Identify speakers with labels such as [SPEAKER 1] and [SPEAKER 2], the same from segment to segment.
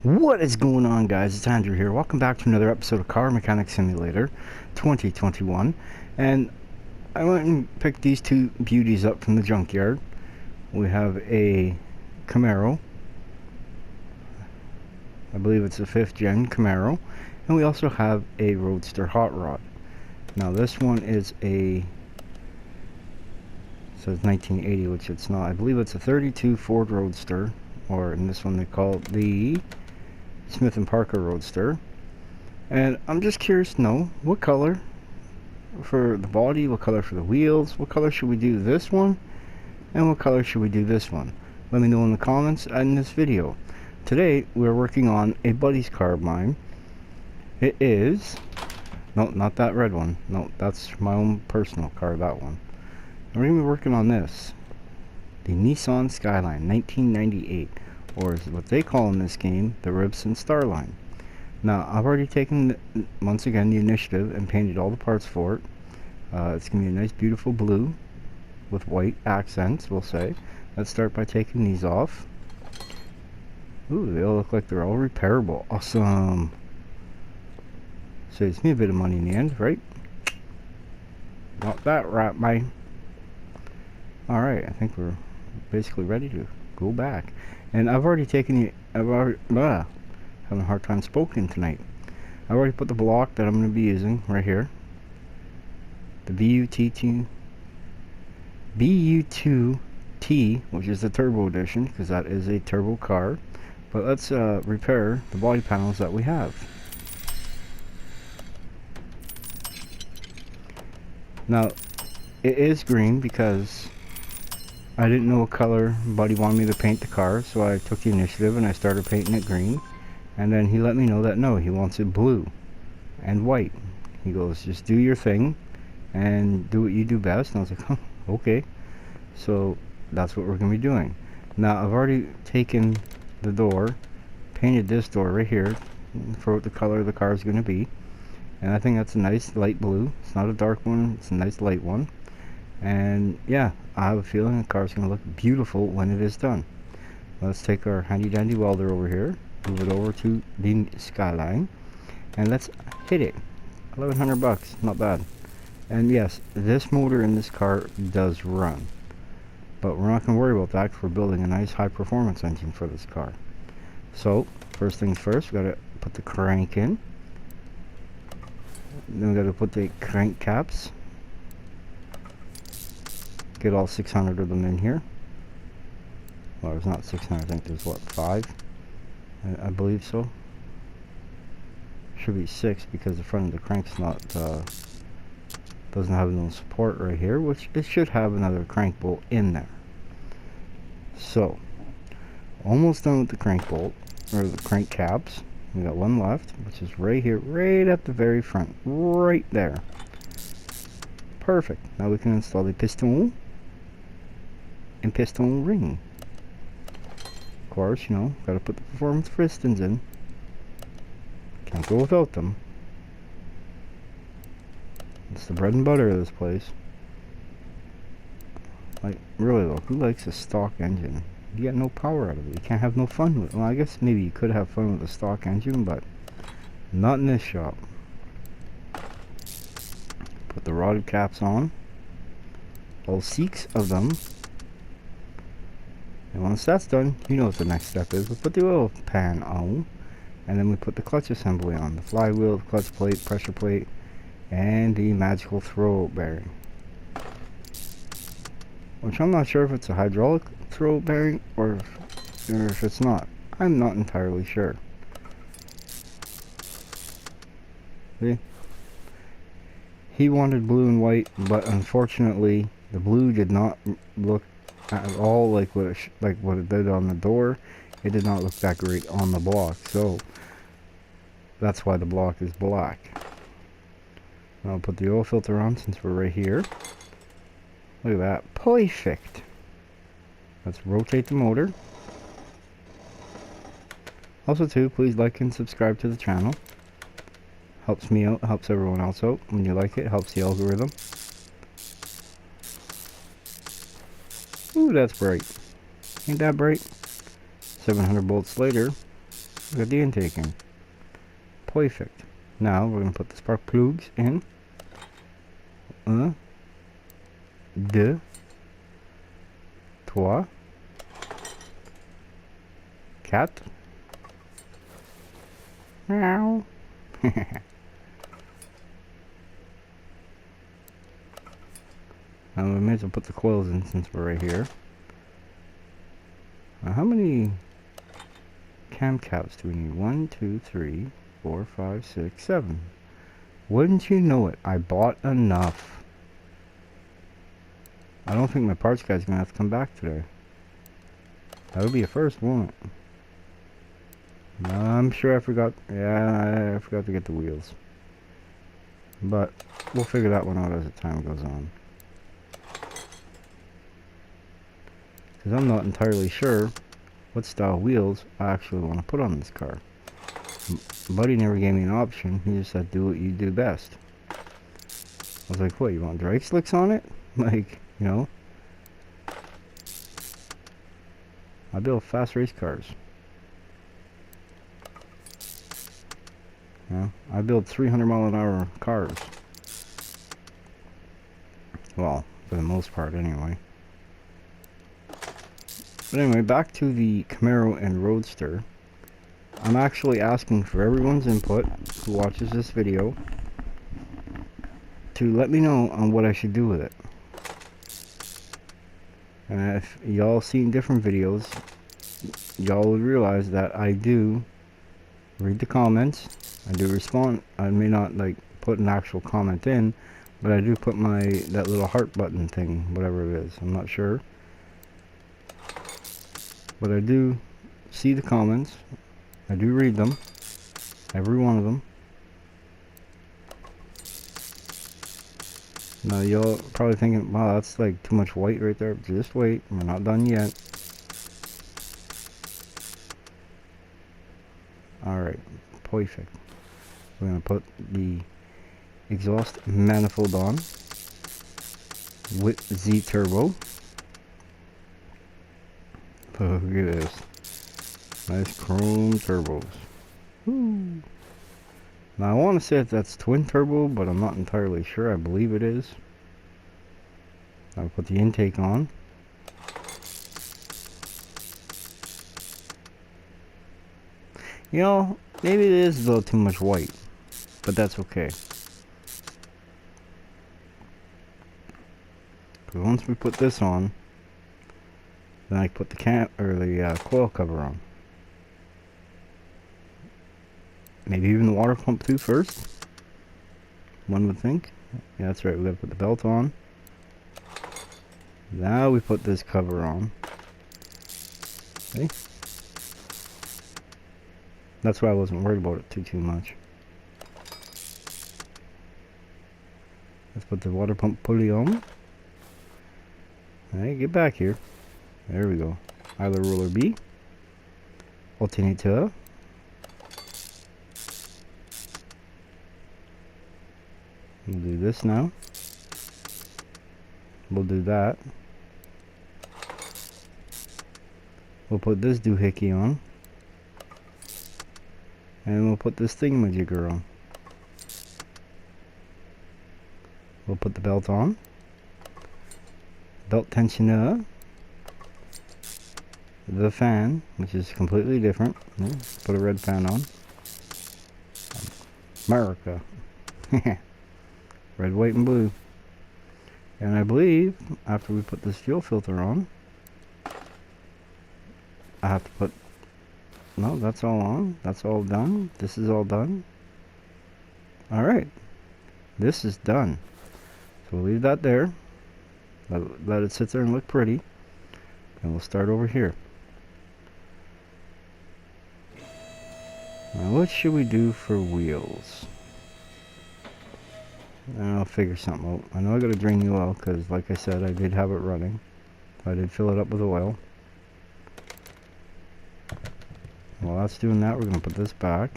[SPEAKER 1] What is going on, guys? It's Andrew here. Welcome back to another episode of Car Mechanic Simulator 2021. And I went and picked these two beauties up from the junkyard. We have a Camaro. I believe it's a 5th gen Camaro. And we also have a Roadster Hot Rod. Now this one is it says 1980, which it's not. I believe it's a 32 Ford Roadster, or in this one they call it the Smith & Parker Roadster. And I'm just curious to know what color for the body, what color for the wheels, what color should we do this one, and what color should we do this one. Let me know in the comments and in this video. Today we're working on a buddy's car of mine. It is, no, not that red one, no, that's my own personal car, that one. We're going to be working on this, the Nissan sKyLiNe 1998, or is what they call in this game the Ribson Starline. Now I've already taken once again the initiative and painted all the parts for it. It's gonna be a nice beautiful blue with white accents, we'll say. Let's start by taking these off. Ooh, they all look like they're all repairable. Awesome. Saves me a bit of money in the end, right? Not that right, man. Alright, I think we're basically ready to go back. And I've already taken having a hard time spoken tonight. I've already put the block that I'm going to be using right here. The BU2T, which is the turbo edition, because that is a turbo car. But let's repair the body panels that we have. Now, it is green because I didn't know what color Buddy wanted me to paint the car, so I took the initiative and I started painting it green. And then he let me know that no, he wants it blue and white. He goes, just do your thing and do what you do best. And I was like, huh, okay. So that's what we're going to be doing. Now I've already taken the door, painted this door right here for what the color of the car is going to be. And I think that's a nice light blue. It's not a dark one, it's a nice light one. And yeah, I have a feeling the car's going to look beautiful when it is done. Let's take our handy dandy welder over here, move it over to the sKyLiNe, and let's hit it. 1100 bucks, not bad. And yes, this motor in this car does run, but we're not going to worry about that because we're building a nice high performance engine for this car. So first things first, we got to put the crank in, then we got to put the crank caps. Get all 600 of them in here. Well, there's not 600, I think there's what, 5? I believe so. Should be 6 because the front of the crank's not, doesn't have no support right here, which it should have another crank bolt in there. So, almost done with the crank bolt, or the crank caps. We got one left, which is right here, right at the very front, right there. Perfect. Now we can install the piston and piston ring. Of course, you know, gotta put the performance pistons in. Can't go without them. It's the bread and butter of this place. Like, really though, who likes a stock engine? You get no power out of it. You can't have no fun with it. Well, I guess maybe you could have fun with a stock engine, but not in this shop. Put the rotted caps on. All 6 of them. And once that's done, you know what the next step is. We put the oil pan on, and then we put the clutch assembly on. The flywheel, the clutch plate, pressure plate, and the magical throw-out bearing. Which I'm not sure if it's a hydraulic throw-out bearing or if it's not. I'm not entirely sure. See? He wanted blue and white, but unfortunately the blue did not look at all like what it did on the door. It did not look that great on the block, so that's why the block is black. I'll put the oil filter on since we're right here. Look at that, perfect. Let's rotate the motor. Also too, please like and subscribe to the channel. Helps me out, helps everyone else out. When you like it, helps the algorithm. Ooh, that's bright. Ain't that bright? 700 volts later. Look at the intake in. Perfect. Now we're gonna put the spark plugs in. Deux, trois, quatre. Meow. Now we may as well put the coils in since we're right here. Now how many cam caps do we need? 1, 2, 3, 4, 5, 6, 7. Wouldn't you know it, I bought enough. I don't think my parts guy's gonna have to come back today. That would be a first, won't it? I'm sure I forgot. Yeah, I forgot to get the wheels. But we'll figure that one out as the time goes on. Because I'm not entirely sure what style wheels I actually want to put on this car. Buddy never gave me an option. He just said, do what you do best. I was like, what, you want drag slicks on it? Like, you know. I build fast race cars. You know, I build 300-mile-an-hour cars. Well, for the most part, anyway. But anyway, back to the Camaro and Roadster. I'm actually asking for everyone's input who watches this video to let me know on what I should do with it. And if y'all seen different videos, y'all would realize that I do read the comments. I do respond. I may not like put an actual comment in, but I do put that little heart button thing, whatever it is. I'm not sure. But I do see the comments. I do read them. Every one of them. Now y'all probably thinking, wow, that's like too much white right there. Just wait, we're not done yet. Alright, perfect. We're going to put the exhaust manifold on with Z turbo. Oh, look at this. Nice chrome turbos. Woo. Now I want to say if that's twin turbo, but I'm not entirely sure. I believe it is. I'll put the intake on. You know, maybe it is a little too much white, but that's okay. Because once we put this on, then I put the coil cover on. Maybe even the water pump too first. One would think. Yeah, that's right. We gotta put the belt on. Now we put this cover on. Okay. That's why I wasn't worried about it too much. Let's put the water pump pulley on. Alright, get back here. There we go. Idler roller B. Alternator. We'll do this now. We'll do that. We'll put this doohickey on. And we'll put this thingamajigger on. We'll put the belt on. Belt tensioner. The fan, which is completely different. Put a red fan on. America. Red, white, and blue. And I believe after we put this fuel filter on, I have to put, no, that's all on. That's all done. This is all done. Alright. This is done. So we'll leave that there. Let it sit there and look pretty. And we'll start over here. Now what should we do for wheels? I'll figure something out. I know I gotta drain the oil because, like I said, I did have it running. I did fill it up with oil. While that's doing that, we're gonna put this back.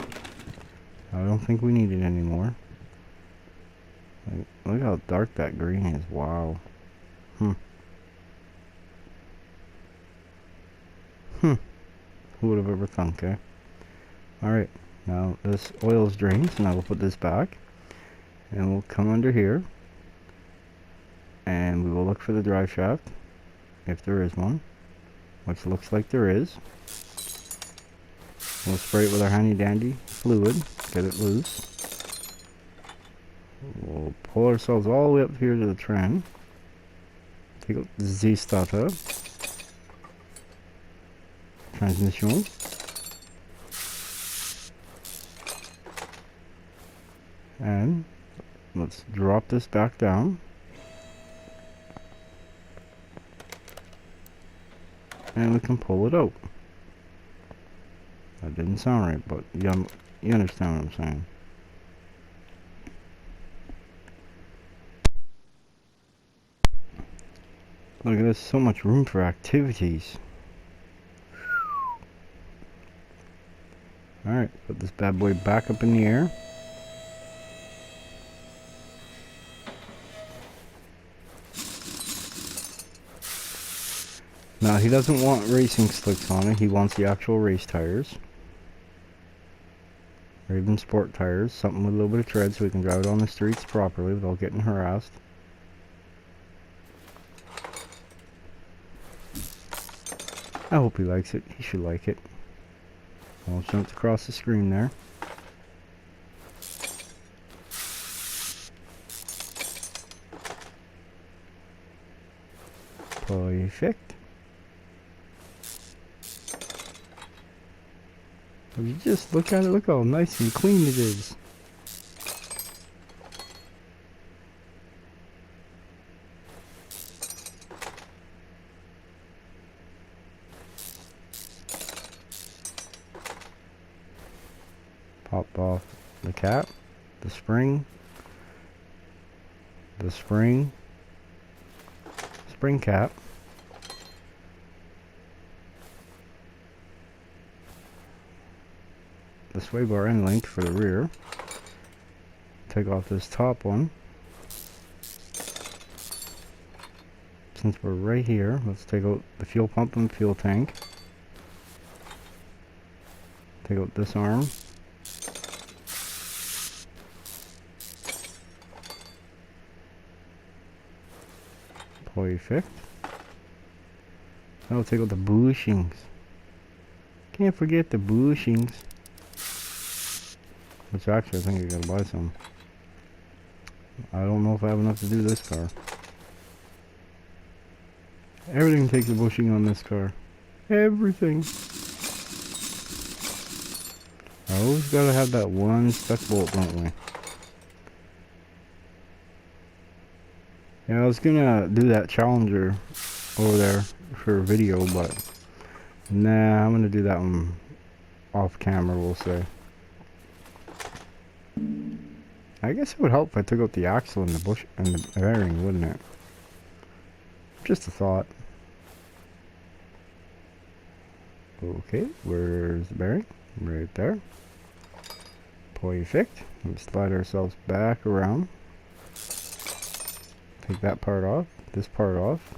[SPEAKER 1] I don't think we need it anymore. Like, look how dark that green is. Wow. Who would have ever thunk, eh? Alright, now this oil is drained, so now we'll put this back. And we'll come under here. And we will look for the drive shaft, if there is one. Which looks like there is. We'll spray it with our handy dandy fluid, get it loose. We'll pull ourselves all the way up here to the trend. Take out the Z-starter. Transmission. And let's drop this back down. And we can pull it out. That didn't sound right, but you understand what I'm saying. Look at this, so much room for activities. Alright, put this bad boy back up in the air. Now he doesn't want racing slicks on it, he wants the actual race tires. Or even sport tires, something with a little bit of tread so we can drive it on the streets properly without getting harassed. I hope he likes it, he should like it. I'll jump across the screen there. Perfect. If you just look at it, look how nice and clean it is. Pop off the cap, the spring, spring cap. The sway bar end link for the rear. Take off this top one. Since we're right here, let's take out the fuel pump and fuel tank. Take out this arm. Perfect. Now we'll take out the bushings. Can't forget the bushings. Which actually I think I gotta buy some. I don't know if I have enough to do this car. Everything takes a bushing on this car. Everything. I always gotta have that one stuck bolt, don't we? Yeah, I was gonna do that Challenger over there for a video, but nah, I'm gonna do that one off camera, we'll say. I guess it would help if I took out the axle and the bush and the bearing, wouldn't it? Just a thought. Okay, where's the bearing? Right there. Perfect. Let's slide ourselves back around. Take that part off. This part off.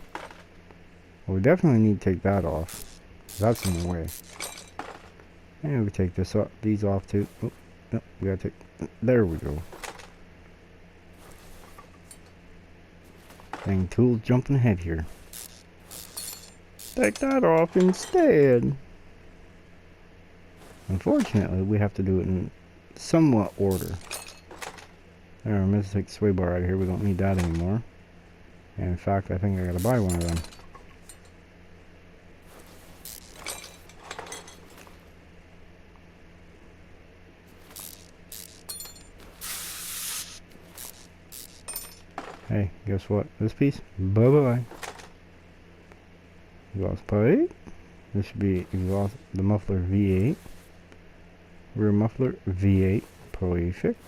[SPEAKER 1] Well, we definitely need to take that off. That's in the way. And we take this off, these off too. Oh, no, we gotta take. There we go. Dang, tool's jumping ahead here. Take that off instead. Unfortunately, we have to do it in somewhat order. There, I'm going to take the sway bar out of here. We don't need that anymore. And in fact, I think I gotta buy one of them. Hey, guess what? This piece, bye-bye. Exhaust pipe. This should be exhaust, the muffler V8. Rear muffler V8. Perfect.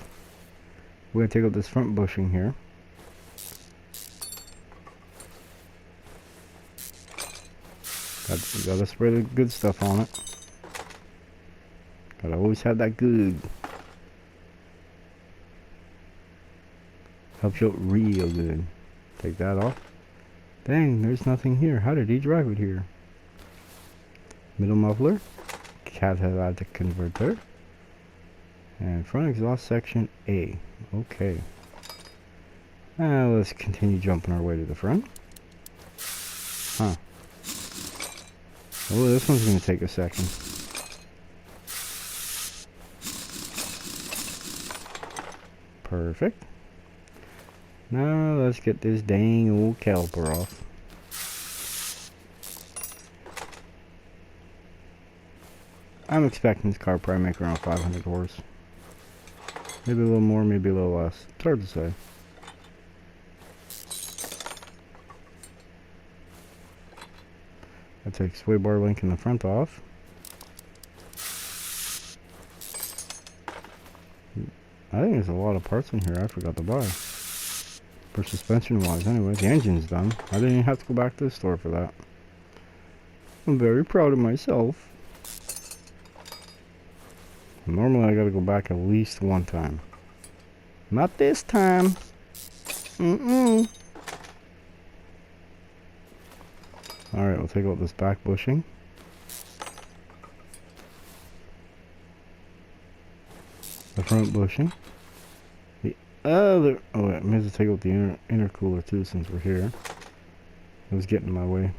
[SPEAKER 1] We're going to take out this front bushing here. Gotta spray the good stuff on it. Gotta always have that good. Helps you out real good. Take that off. Dang, there's nothing here. How did he drive it here? Middle muffler. Catalytic converter. And front exhaust section A. Okay. Now let's continue jumping our way to the front. Huh. Oh, this one's going to take a second. Perfect. Now let's get this dang old caliper off. I'm expecting this car to probably make around 500 horse. Maybe a little more, maybe a little less. It's hard to say. I take sway bar link in the front off. I think there's a lot of parts in here I forgot to buy. For suspension wise anyway. The engine's done. I didn't even have to go back to the store for that. I'm very proud of myself. Normally I gotta go back at least one time. Not this time. Mm-mm. Alright, we'll take out this back bushing. The front bushing. The other... Oh wait, I may have to take out the intercooler too since we're here. It was getting in my way.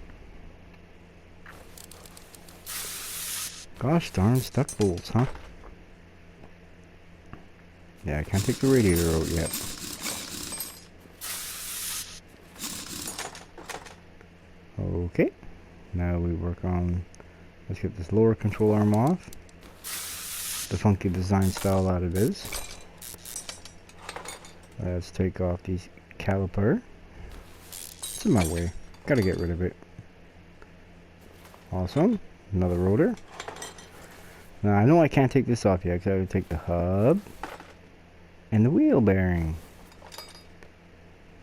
[SPEAKER 1] Gosh darn, stuck bolts, huh? Yeah, I can't take the radiator out yet. Okay. Now we work on... Let's get this lower control arm off. The funky design style that it is. Let's take off these caliper. It's in my way. Gotta get rid of it. Awesome. Another rotor. Now I know I can't take this off yet because I gotta take the hub and the wheel bearing.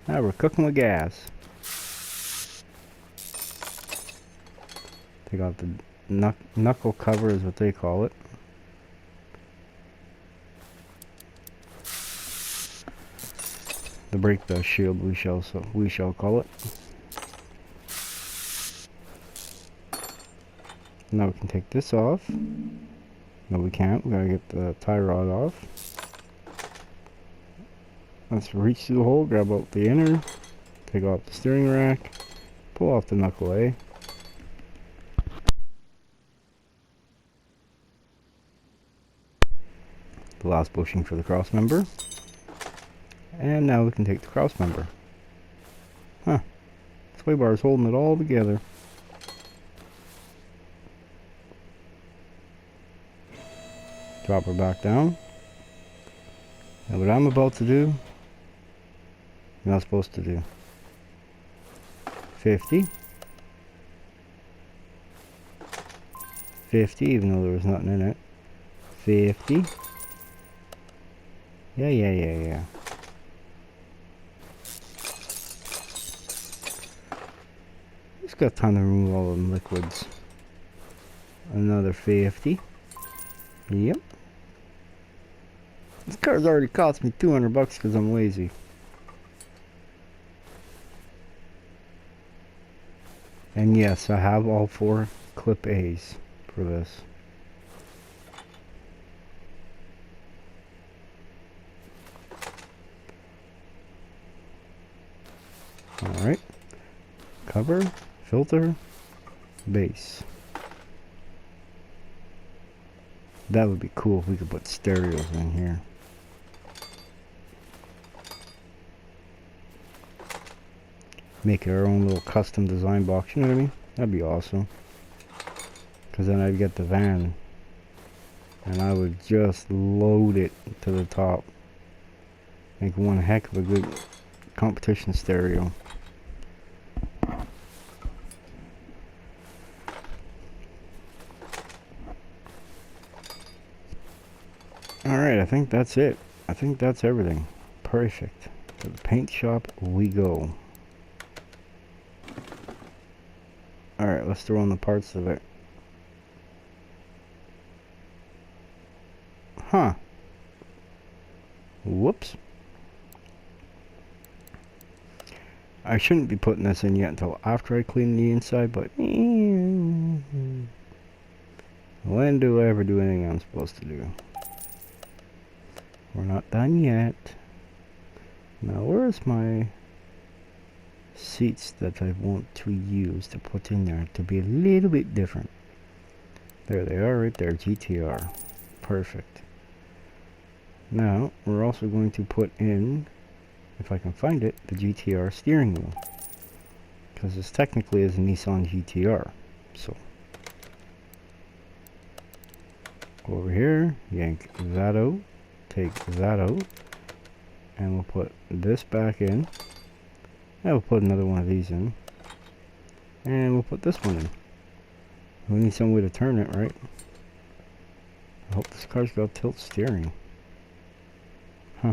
[SPEAKER 1] Now we're cooking with gas. Take out the knuckle cover is what they call it. The brake dust shield we shall call it. Now we can take this off. No, we can't. We gotta get the tie rod off. Let's reach through the hole, grab out the inner, take off the steering rack, pull off the knuckle A. The last bushing for the cross member. And now we can take the cross member. Huh. Sway bar is holding it all together. Drop her back down. And what I'm about to do, you're not supposed to do. 50. 50, even though there was nothing in it. 50. Yeah. Just got time to remove all them liquids. Another 50. Yep. This car's already cost me 200 bucks because I'm lazy. And yes, I have all 4 clip A's for this. Alright. Cover, filter, base. That would be cool if we could put stereos in here. Make our own little custom design box, you know what I mean? That'd be awesome. Because then I'd get the van and I would just load it to the top. Make one heck of a good competition stereo. Alright, I think that's it. I think that's everything. Perfect. To the paint shop we go. Alright, let's throw in the parts of it. Huh. Whoops. I shouldn't be putting this in yet until after I clean the inside, but when do I ever do anything I'm supposed to do? We're not done yet. Now where's my seats that I want to use to put in there to be a little bit different? There they are right there, GTR. Perfect. Now we're also going to put in, if I can find it, the GTR steering wheel. Because this technically is a Nissan GTR. So go over here, yank that out, take that out, and we'll put this back in. And we'll put another one of these in. And we'll put this one in. We need some way to turn it, right? I hope this car's got tilt steering. Huh.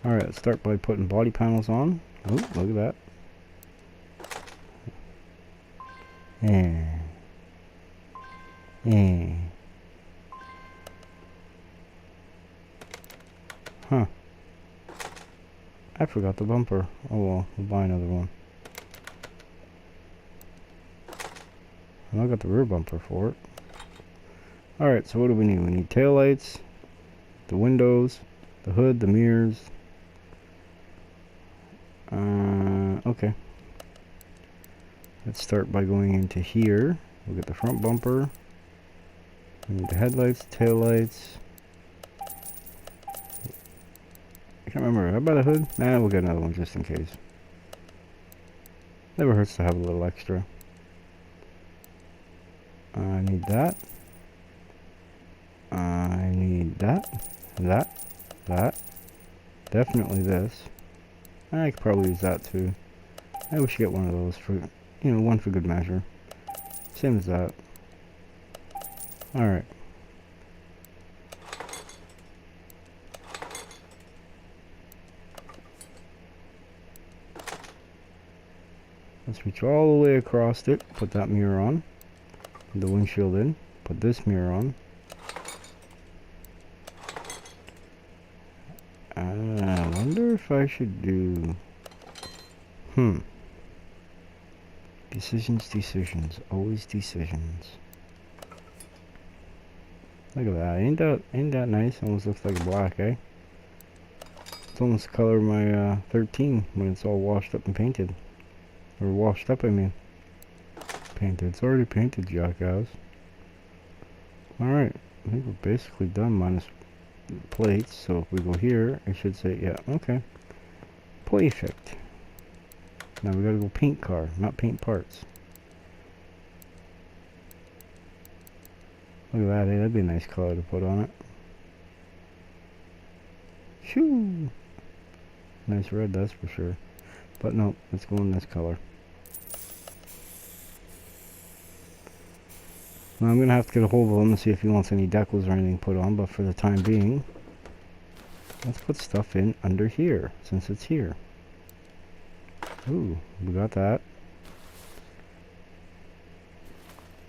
[SPEAKER 1] Alright, let's start by putting body panels on. Oh, look at that. Huh. I forgot the bumper. Oh well, we'll buy another one. And I got the rear bumper for it. Alright, so what do we need? We need tail lights, the windows, the hood, the mirrors. Okay. Let's start by going into here. We'll get the front bumper. We need the headlights, tail lights. I can't remember. How about a hood? Nah, we'll get another one just in case. Never hurts to have a little extra. I need that. I need that. That. Definitely this. I could probably use that too. I wish you get one of those for, you know, one for good measure. Same as that. Alright. Let's reach all the way across it. Put that mirror on. Put the windshield in. Put this mirror on. I wonder if I should do... Decisions. Always decisions. Look at that. Ain't that nice? Almost looks like black, eh? It's almost the color of my 13 when it's all washed up and painted. Or washed up, I mean. Painted. It's already painted, jackass. Alright. I think we're basically done minus plates. So if we go here, it should say, yeah, okay. Perfect. Now we gotta go paint car, not paint parts. Look at that, that'd be a nice color to put on it. Shoo! Nice red, that's for sure. But no, let's go in this color. Now I'm gonna have to get a hold of him and see if he wants any decals or anything put on, but for the time being, let's put stuff in under here, since it's here. Ooh, we got that.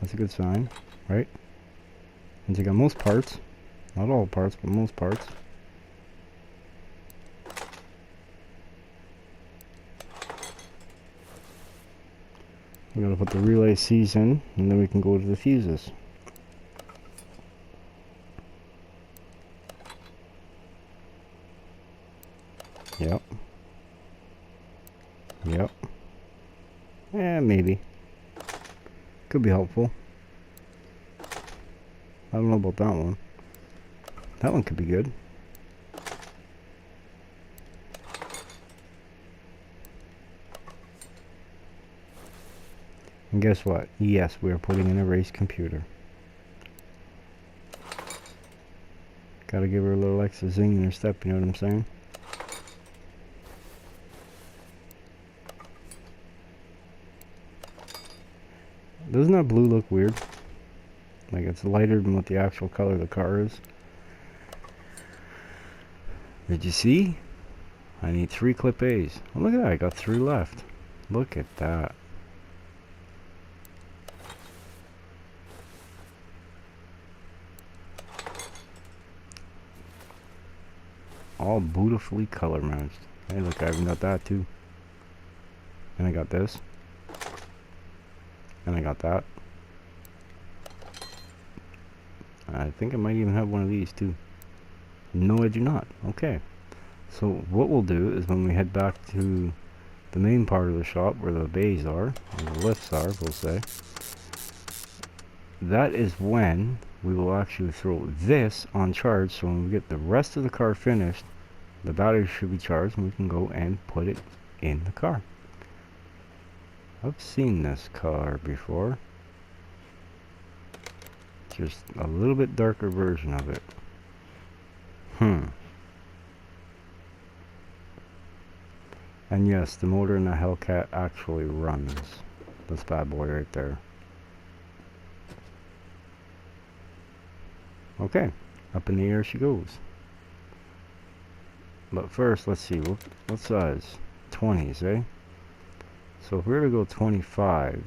[SPEAKER 1] That's a good sign, right? Once you got most parts, not all parts, but most parts. We gotta put the relay C's in, and then we can go to the fuses. Yep. Yep. Yeah, maybe. Could be helpful. I don't know about that one. That one could be good. And guess what? Yes, we are putting in a race computer. Gotta give her a little extra zing in her step, you know what I'm saying? Doesn't that blue look weird? Like it's lighter than what the actual color of the car is. Did you see? I need 3 clip A's. Oh, look at that, I got 3 left. Look at that. All beautifully color matched. Hey look, I even got that too. And I got this. And I got that. I think I might even have one of these too. No, I do not. Okay. So what we'll do is when we head back to the main part of the shop where the bays are, or the lifts are, we'll say, that is when we will actually throw this on charge. So when we get the rest of the car finished, the battery should be charged and we can go and put it in the car. I've seen this car before. Just a little bit darker version of it. And yes, the motor in the Hellcat actually runs. This bad boy right there. Okay, up in the air she goes. But first, let's see, what size? 20s, eh? So if we were to go 25,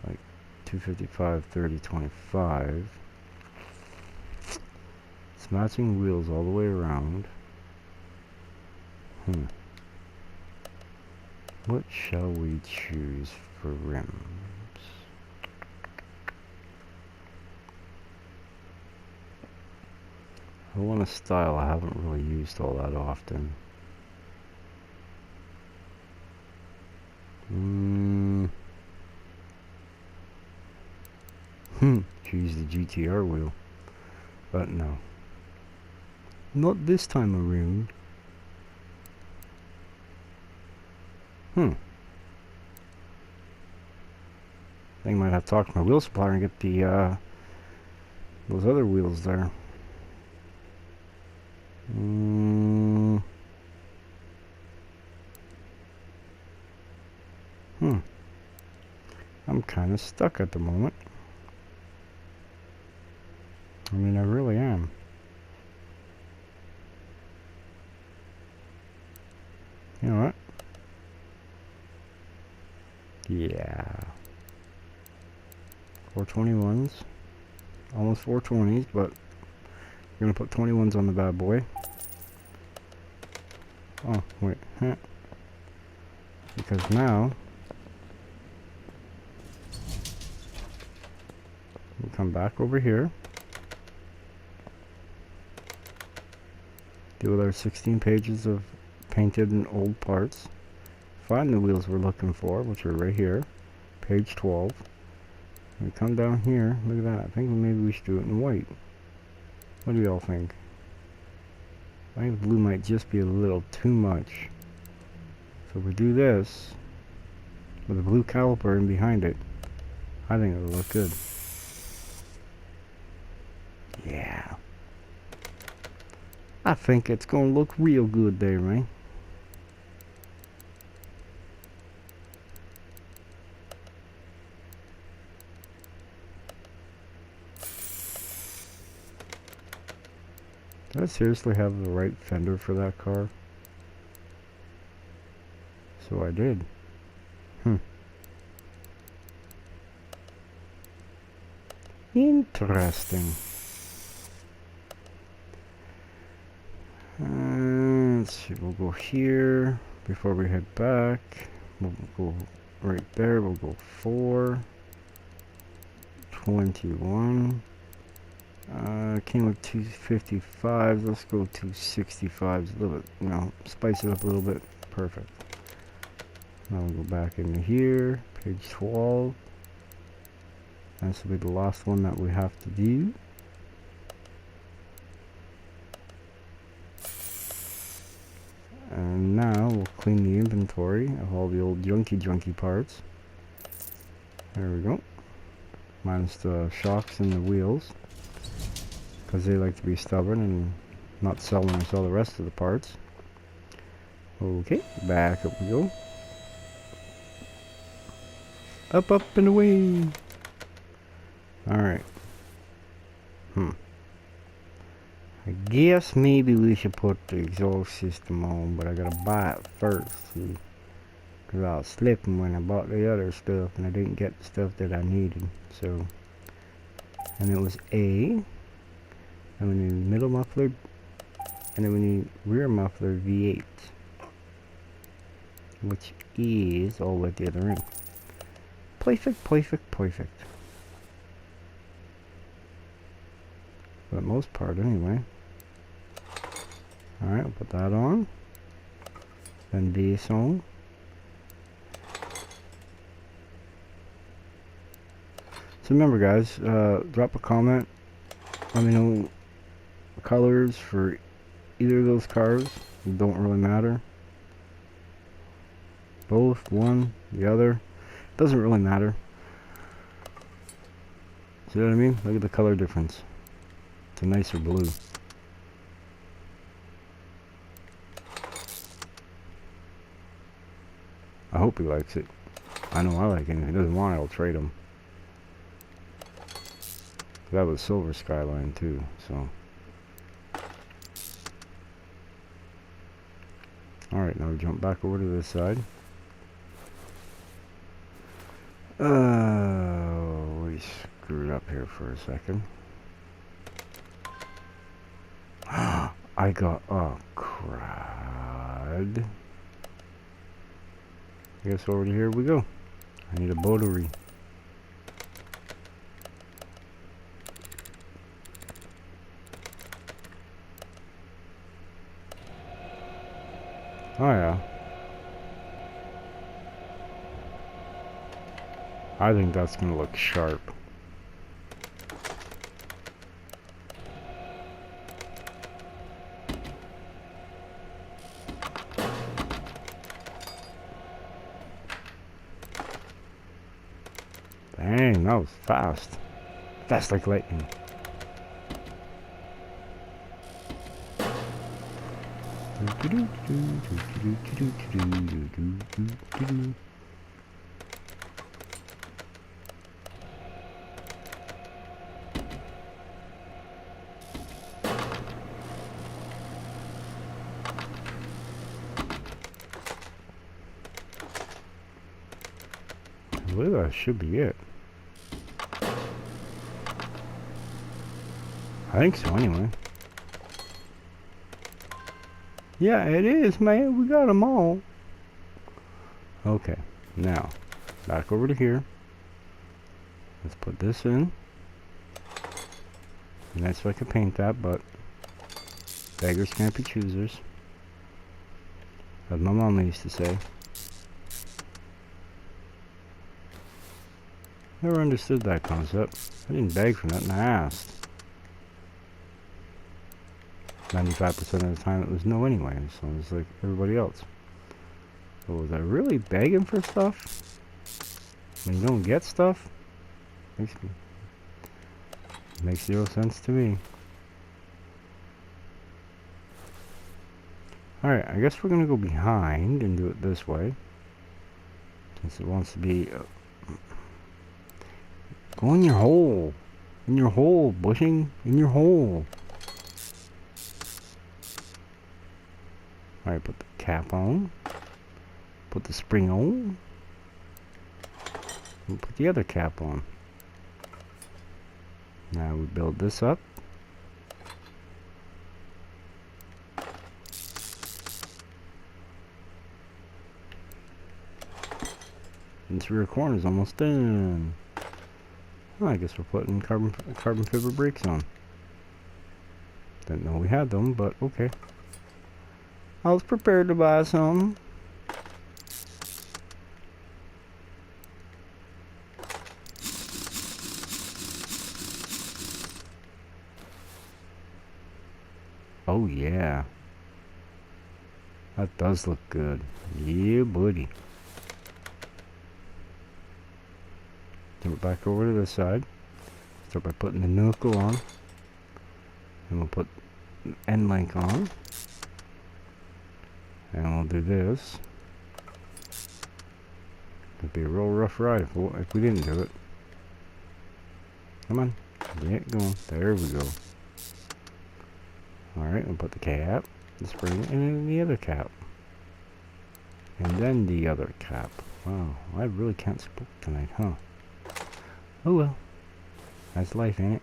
[SPEAKER 1] like 255, 30, 25, it's matching wheels all the way around. What shall we choose for rims? I want a style I haven't really used all that often. Choose the GTR wheel. But no. Not this time around. I think I might have to talk to my wheel supplier and get the those other wheels there. I'm kind of stuck at the moment. I mean, I really am. You know what? Yeah. 421s. Almost 420s, but we're going to put 21s on the bad boy. Oh, wait. Because now we come back over here. Deal with our 16 pages of painted and old parts. Find the wheels we're looking for, which are right here. Page 12. We come down here. Look at that. I think maybe we should do it in white. What do y'all think? I think blue might just be a little too much. So if we do this with a blue caliper in behind it, I think it'll look good. Yeah. I think it's gonna look real good there, man. Did I seriously have the right fender for that car? So I did. Interesting. Let's see, we'll go here before we head back. We'll go right there. We'll go 4, 21. Came with 255s. Let's go 265s. A little bit, you know, spice it up a little bit. Perfect. Now we'll go back into here. Page 12. This will be the last one that we have to do. And now we'll clean the inventory of all the old junky parts. There we go. Minus the shocks and the wheels, because they like to be stubborn and not sell when we sell the rest of the parts. Okay, back up we go. Up, up, and away. Alright. I guess maybe we should put the exhaust system on, but I gotta buy it first, see? Because I was slipping when I bought the other stuff and I didn't get the stuff that I needed. So, and it was A, and we need middle muffler, and then we need rear muffler V8, which is all at the other end. Perfect, perfect, perfect. For the most part, anyway. Alright, I'll put that on. Then this on. So remember guys, drop a comment. Let me know the colors for either of those cars. It don't really matter. Both, one, the other. Doesn't really matter. See what I mean? Look at the color difference. It's a nicer blue. I hope he likes it. I know I like it. If he doesn't want it, I'll trade him. That was silver sKyLiNe too, so. Alright, now we jump back over to this side. We screwed up here for a second. I got a crud. I guess over to here we go. I need a boatery. Oh yeah. I think that's gonna look sharp. Dang, that was fast. Fast like lightning. I believe that should be it. I think so anyway. Yeah, it is, man. We got them all. Okay, now back over to here. Let's put this in. Nice if I could paint that, but beggars can't be choosers, as my mama used to say. Never understood that concept. I didn't beg for nothing, I asked. 95% of the time it was no anyway, so it was like everybody else. But was I really begging for stuff? When you don't get stuff? Makes zero sense to me. Alright, I guess we're gonna go behind and do it this way. Since it wants to be... Go in your hole! In your hole, bushing! In your hole! Alright, put the cap on. Put the spring on. And put the other cap on. Now we build this up. And this rear corner is almost done. Well, I guess we're putting carbon fiber brakes on. Didn't know we had them, but okay. I was prepared to buy some. Oh yeah. That does look good. Yeah, buddy. Jump back over to this side. Start by putting the knuckle on. And we'll put end link on. And we'll do this. It'd be a real rough ride if we didn't do it. Come on. Get going. There we go. Alright, we'll put the cap, the spring, and then the other cap. And then the other cap. Wow, I really can't speak tonight, huh? Oh well. That's life, ain't it?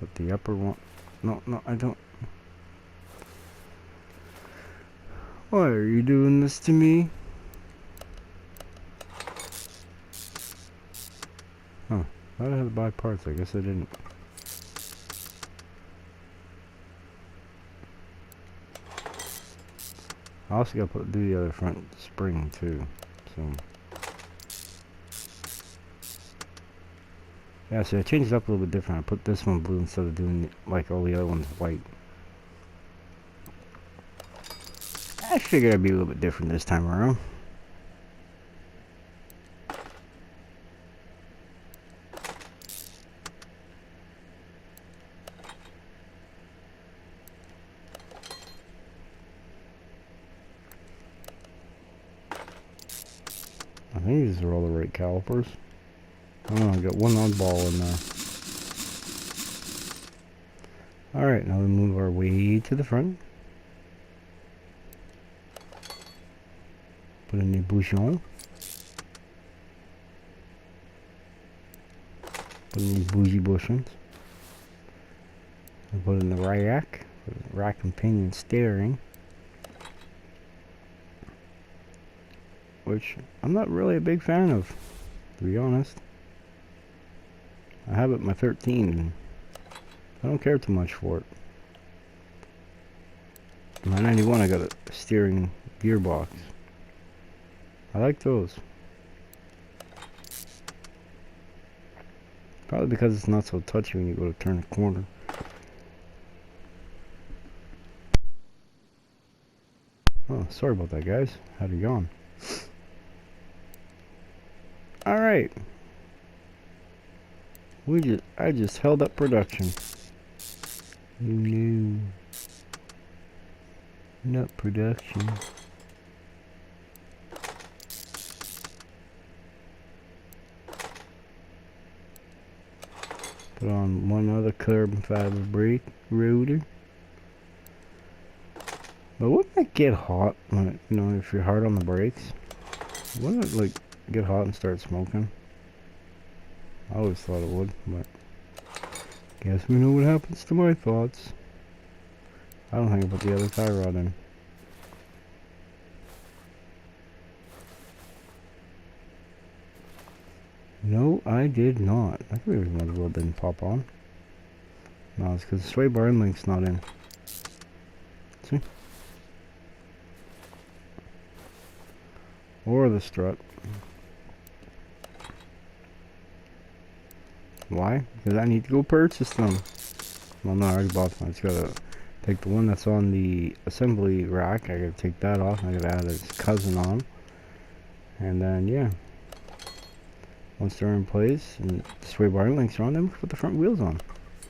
[SPEAKER 1] Put the upper one. No, I don't. Why are you doing this to me? Huh. I thought I had to buy parts. I guess I didn't. I also gotta do the other front spring too. So yeah, so I changed it up a little bit different. I put this one blue instead of doing like all the other ones white. I figured I'd be a little bit different this time around. I think these are all the right calipers. I don't know, I got one oddball in there. Alright, now we move our way to the front. Put in the bouchon. Put in these bougie bushings. And put in the rack. Rack and pinion steering. Which I'm not really a big fan of, to be honest. I have it in my 13 and I don't care too much for it. In my 91 I got a steering gearbox. I like those. Probably because it's not so touchy when you go to turn a corner. Oh, sorry about that, guys. Had a yawn. Alright. I just held up production. No. Not production. Put on one other carbon fiber brake rotor. But wouldn't it get hot when it, you know, if you're hard on the brakes? Wouldn't it like get hot and start smoking? I always thought it would, but guess we know what happens to my thoughts. I don't think I put the other tie rod in. No, I did not. That really might as well didn't pop on. No, it's because the sway bar end link's not in. See? Or the strut. Why? Because I need to go purchase them. Well, no, I already bought them. I just gotta take the one that's on the assembly rack. I gotta take that off. I gotta add its cousin on. And then, yeah. Once they're in place and the sway bar and links are on, then we can put the front wheels on.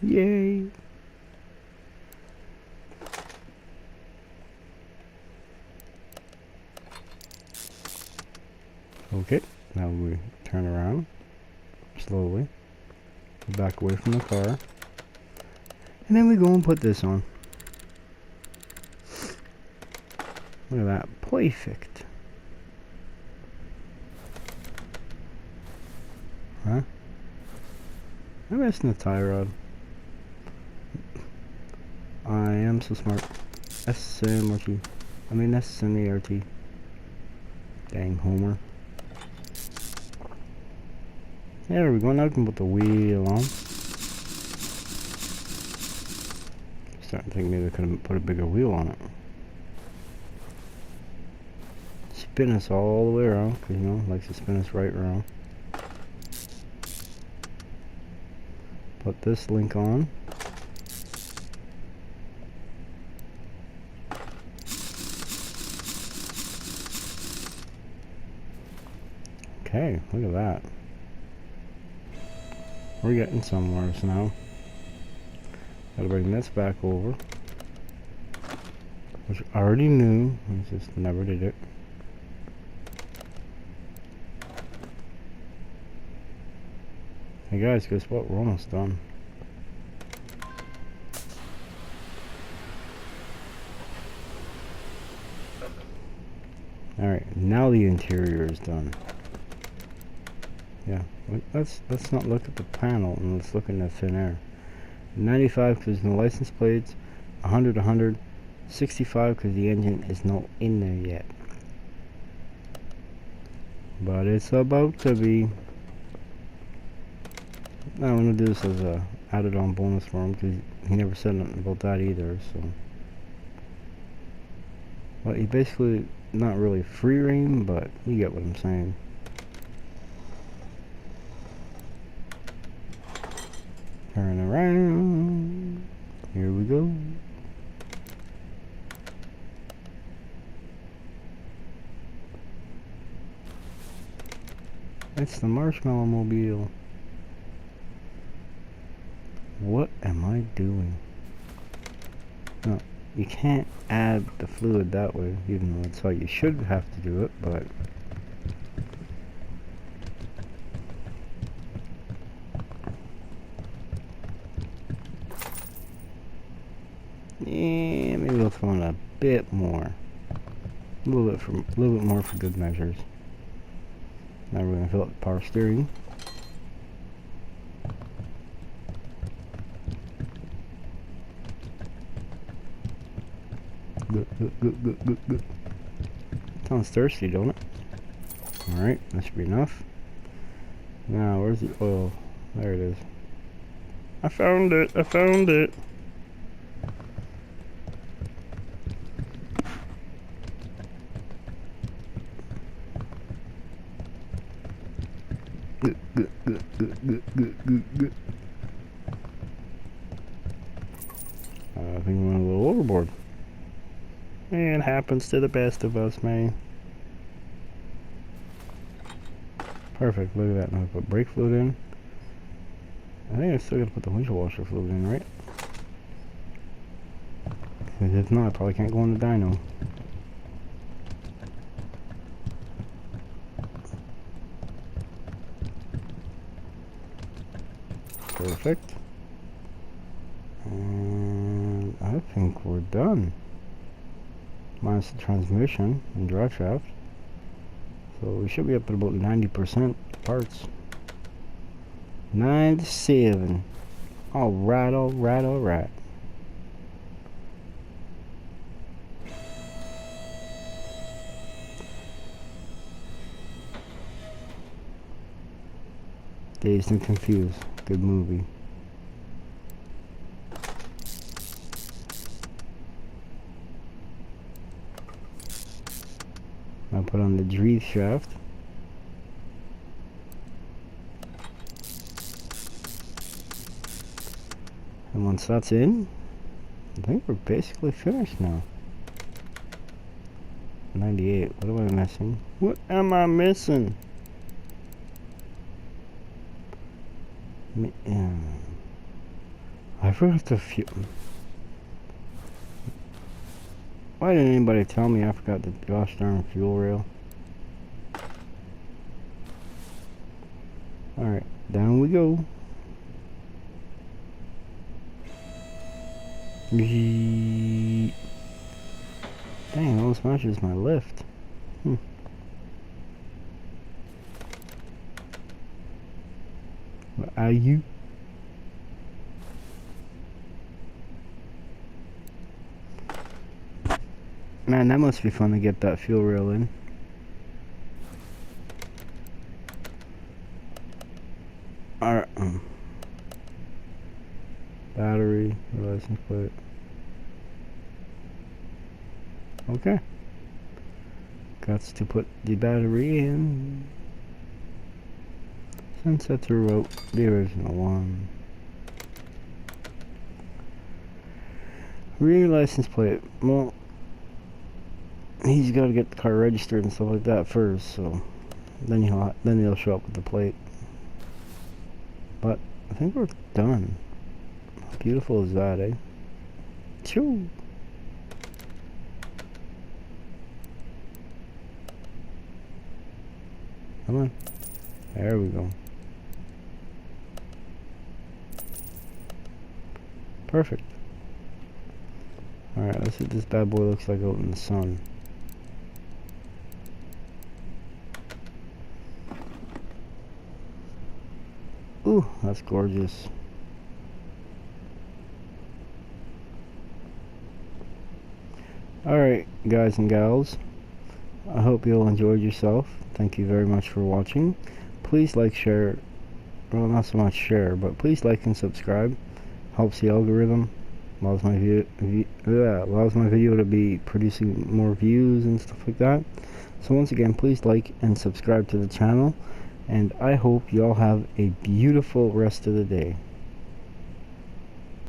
[SPEAKER 1] Yay! Okay, now we turn around slowly. Back away from the car. And then we go and put this on. Look at that. Perfect. Huh? I'm missing the tie rod. I am so smart. SMRT. I mean SMART. Dang Homer. There we go. Now we can put the wheel on. Starting to think maybe I could have put a bigger wheel on it. Spin us all the way around, because you know, it likes to spin us right around. Put this link on. Okay, look at that. We're getting somewhere now. Gotta bring this back over. Which I already knew, I just never did it. Hey guys, guess what? We're almost done. Alright, now the interior is done. Yeah, let's not look at the panel and let's look in the thin air. 95 because there's no license plates, 100, 65 because the engine is not in there yet. But it's about to be. Now I'm gonna do this as a added on bonus for him because he never said nothing about that either, so. Well, you basically not really free rein, but you get what I'm saying. Turn around. Here we go. It's the Marshmallow Mobile. What am I doing? No, you can't add the fluid that way, even though that's how you should have to do it, but... yeah, maybe we'll throw in a bit more. A little bit more for good measures. Now we're gonna fill up the power steering. Good. Sounds thirsty, don't it? Alright, that should be enough. Now, where's the oil? There it is. I found it! I found it! Good. I think we went a little overboard. It happens to the best of us, man. Perfect, look at that. Now put brake fluid in. I think I still gotta put the windshield washer fluid in, right? Because if not, I probably can't go in the dyno. Perfect. And I think we're done. Minus the transmission and drive shaft. So we should be up at about 90% parts. 97. Alright. Dazed and Confused. Good movie. I'll put on the drive shaft. And once that's in, I think we're basically finished now. 98. What am I missing? What am I missing? I forgot to fuel. Why didn't anybody tell me I forgot the gosh darn fuel rail? Alright, down we go. Dang, almost matches my lift. What are you? Man, that must be fun to get that fuel rail in. Alright, battery, license plate. Okay. Got to put the battery in. Since I threw out the original one. Rear license plate. Well, he's got to get the car registered and stuff like that first, so then he'll show up with the plate. But I think we're done. How beautiful is that, eh? Choo! Come on. There we go. Perfect. Alright, let's see what this bad boy looks like out in the sun. Ooh, that's gorgeous. Alright, guys and gals. I hope you all enjoyed yourself. Thank you very much for watching. Please like, share, well, not so much share, but please like and subscribe. Helps the algorithm. allows my video to be producing more views and stuff like that. So once again, please like and subscribe to the channel, and I hope you all have a beautiful rest of the day.